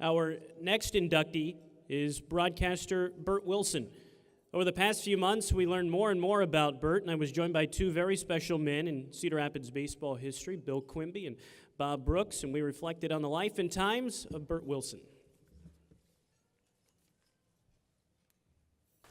Our next inductee is broadcaster Bert Wilson. Over the past few months, we learned more and more about Bert, and I was joined by two very special men in Cedar Rapids baseball history, Bill Quimby and Bob Brooks, and we reflected on the life and times of Bert Wilson.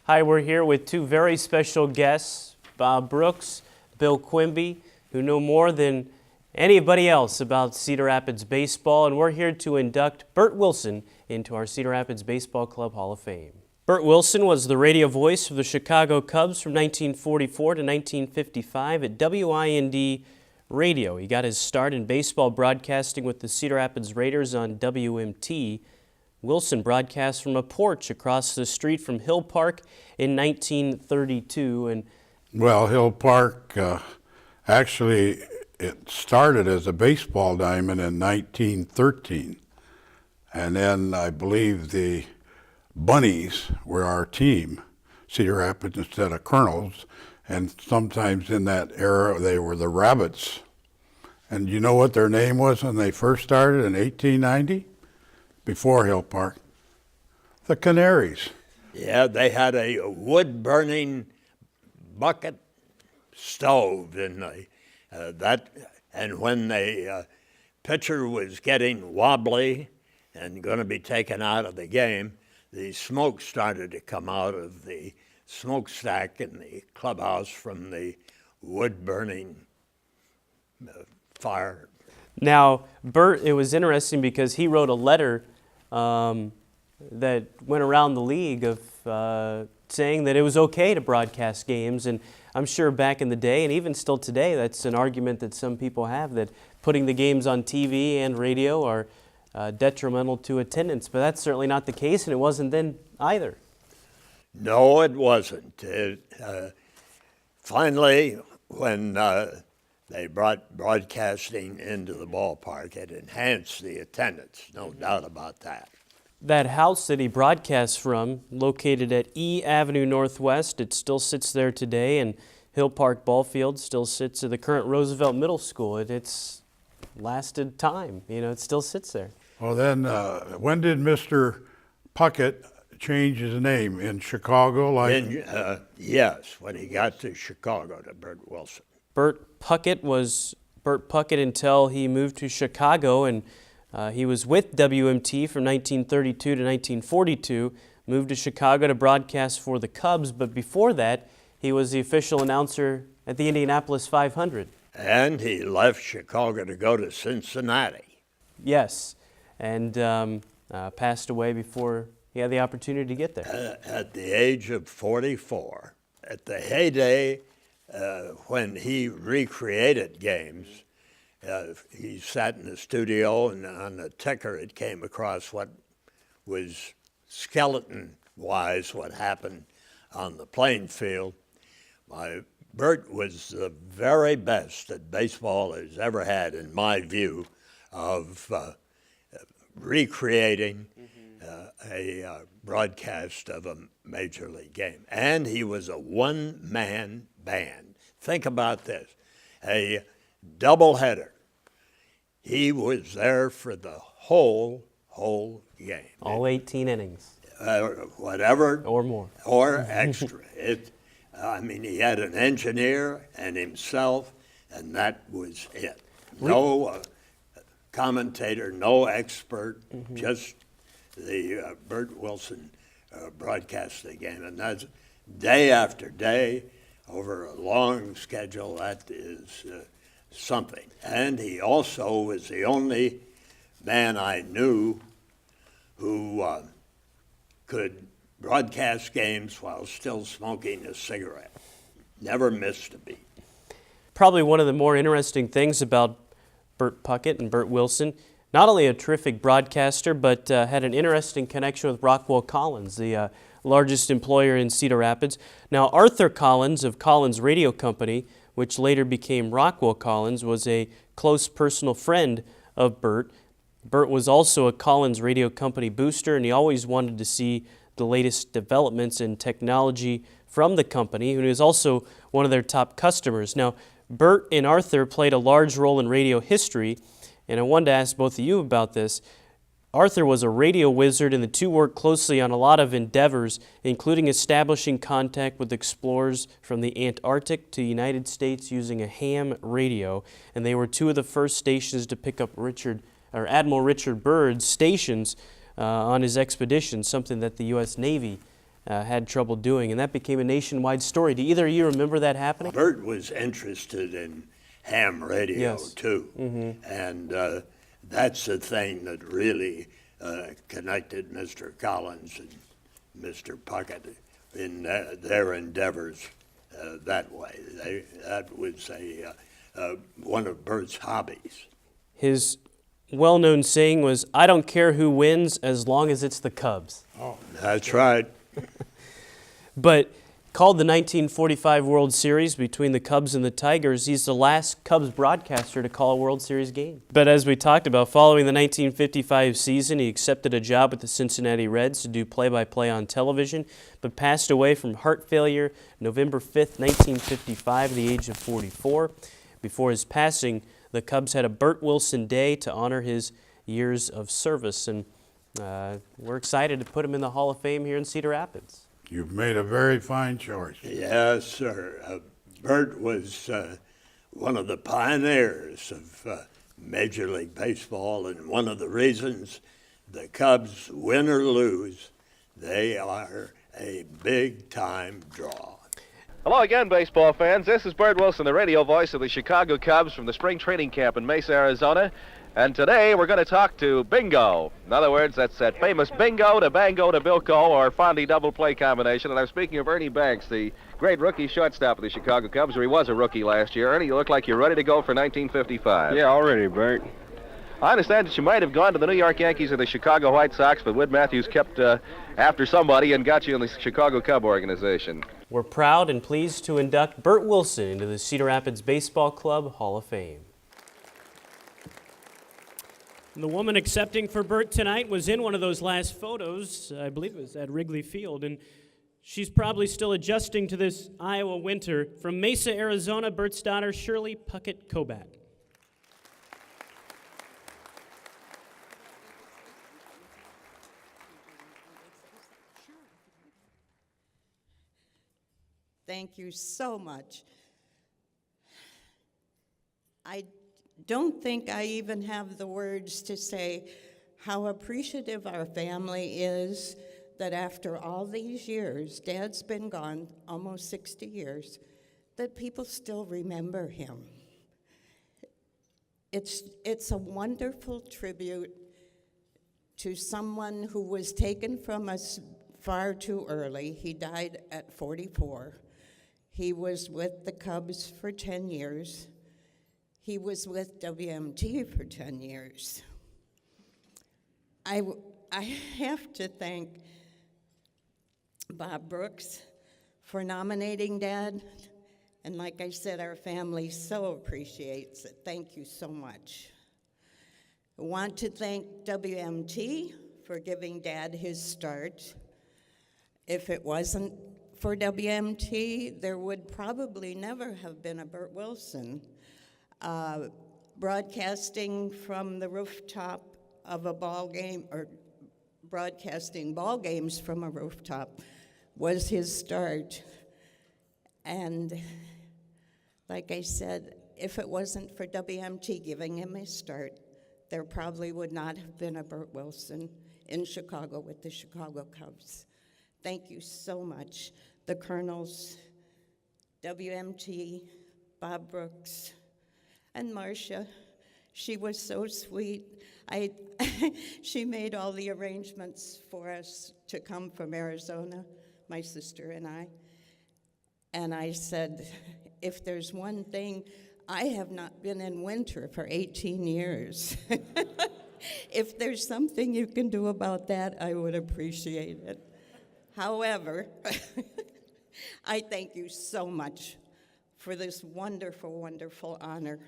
Hi, we're here with two very special guests, Bob Brooks, Bill Quimby, who know more than anybody else about Cedar Rapids baseball, and we're here to induct Bert Wilson into our Cedar Rapids Baseball Club Hall of Fame. Bert Wilson was the radio voice of the Chicago Cubs from 1944 to 1955 at WIND Radio. He got his start in baseball broadcasting with the Cedar Rapids Raiders on WMT. Wilson broadcast from a porch across the street from Hill Park in 1932. Well, Hill Park, actually, it started as a baseball diamond in 1913. And then I believe the Bunnies were our team, Cedar Rapids instead of Kernels. And sometimes in that era, they were the Rabbits. And you know what their name was when they first started in 1890? Before Hill Park? The Canaries. Yeah, they had a wood-burning bucket stove in that, and when the pitcher was getting wobbly and going to be taken out of the game, the smoke started to come out of the smokestack in the clubhouse from the wood-burning fire. Now, Bert, it was interesting because he wrote a letter that went around the league of saying that it was okay to broadcast games, and I'm sure back in the day, and even still today, that's an argument that some people have, that putting the games on TV and radio are detrimental to attendance, but that's certainly not the case, and it wasn't then either. No, it wasn't. Finally, when they brought broadcasting into the ballpark, it enhanced the attendance, no doubt about that. That house that he broadcasts from, located at E Avenue Northwest, it still sits there today, and Hill Park Ballfield still sits at the current Roosevelt Middle School. It's lasted time, it still sits there. Well then, when did Mr. Puckett change his name? In Chicago? Yes, when he got to Chicago, to Bert Wilson. Bert Puckett was Bert Puckett until he moved to Chicago, and he was with WMT from 1932 to 1942, moved to Chicago to broadcast for the Cubs, but before that, he was the official announcer at the Indianapolis 500. And he left Chicago to go to Cincinnati. Yes, and passed away before he had the opportunity to get there. At the age of 44, at the heyday when he recreated games, he sat in the studio, and on the ticker it came across what was skeleton-wise what happened on the playing field. Bert was the very best that baseball has ever had, in my view, of recreating a broadcast of a major league game. And he was a one-man band. Think about this, a doubleheader. He was there for the whole game. All 18 innings. Whatever. Or more. Or extra. He had an engineer and himself, and that was it. No commentator, no expert, just the Bert Wilson broadcast the game. And that's day after day, over a long schedule. That is something. And he also was the only man I knew who could broadcast games while still smoking a cigarette. Never missed a beat. Probably one of the more interesting things about Bert Puckett and Bert Wilson, not only a terrific broadcaster, but had an interesting connection with Rockwell Collins, the largest employer in Cedar Rapids. Now, Arthur Collins of Collins Radio Company, which later became Rockwell Collins, was a close personal friend of Bert. Bert was also a Collins Radio Company booster, and he always wanted to see the latest developments in technology from the company, and he was also one of their top customers. Now, Bert and Arthur played a large role in radio history, and I wanted to ask both of you about this. Arthur was a radio wizard, and the two worked closely on a lot of endeavors, including establishing contact with explorers from the Antarctic to the United States using a ham radio. And they were two of the first stations to pick up Admiral Richard Byrd's stations on his expedition, something that the U.S. Navy had trouble doing, and that became a nationwide story. Do either of you remember that happening? Bert was interested in ham radio, Yes. too. Mm-hmm. And that's the thing that really connected Mr. Collins and Mr. Puckett in their endeavors that way. That was one of Bert's hobbies. His well-known saying was, "I don't care who wins as long as it's the Cubs." Oh, that's right. But called the 1945 World Series between the Cubs and the Tigers, he's the last Cubs broadcaster to call a World Series game. But as we talked about, following the 1955 season, he accepted a job with the Cincinnati Reds to do play-by-play on television, but passed away from heart failure November 5th, 1955, at the age of 44. Before his passing, the Cubs had a Bert Wilson Day to honor his years of service, and we're excited to put him in the Hall of Fame here in Cedar Rapids. You've made a very fine choice. Yes, sir. Bert was one of the pioneers of Major League Baseball, and one of the reasons the Cubs, win or lose, they are a big-time draw. Hello again, baseball fans. This is Bert Wilson, the radio voice of the Chicago Cubs from the spring training camp in Mesa, Arizona. And today we're going to talk to Bingo. In other words, that's that famous Bingo to Bango to Bilko or Fondy double play combination. And I'm speaking of Ernie Banks, the great rookie shortstop of the Chicago Cubs, or he was a rookie last year. Ernie, you look like you're ready to go for 1955. Yeah, already, Bert. I understand that you might have gone to the New York Yankees or the Chicago White Sox, but Whit Matthews kept after somebody and got you in the Chicago Cub organization. We're proud and pleased to induct Bert Wilson into the Cedar Rapids Baseball Club Hall of Fame. The woman accepting for Bert tonight was in one of those last photos, I believe it was at Wrigley Field, and she's probably still adjusting to this Iowa winter. From Mesa, Arizona, Bert's daughter, Shirley Puckett Kobach. Thank you so much. I don't think I even have the words to say how appreciative our family is that after all these years, Dad's been gone almost 60 years, that people still remember him. It's a wonderful tribute to someone who was taken from us far too early. He died at 44. He was with the Cubs for 10 years. He was with WMT for 10 years. I have to thank Bob Brooks for nominating Dad. And like I said, our family so appreciates it. Thank you so much. I want to thank WMT for giving Dad his start. If it wasn't for WMT, there would probably never have been a Bert Wilson. Broadcasting from the rooftop of a ball game, or broadcasting ball games from a rooftop, was his start. And like I said, if it wasn't for WMT giving him his start, there probably would not have been a Bert Wilson in Chicago with the Chicago Cubs. Thank you so much. The Kernels, WMT, Bob Brooks, and Marcia. She was so sweet. She made all the arrangements for us to come from Arizona, my sister and I. And I said, if there's one thing, I have not been in winter for 18 years. If there's something you can do about that, I would appreciate it. However, I thank you so much for this wonderful, wonderful honor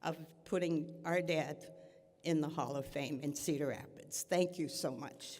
of putting our dad in the Hall of Fame in Cedar Rapids. Thank you so much.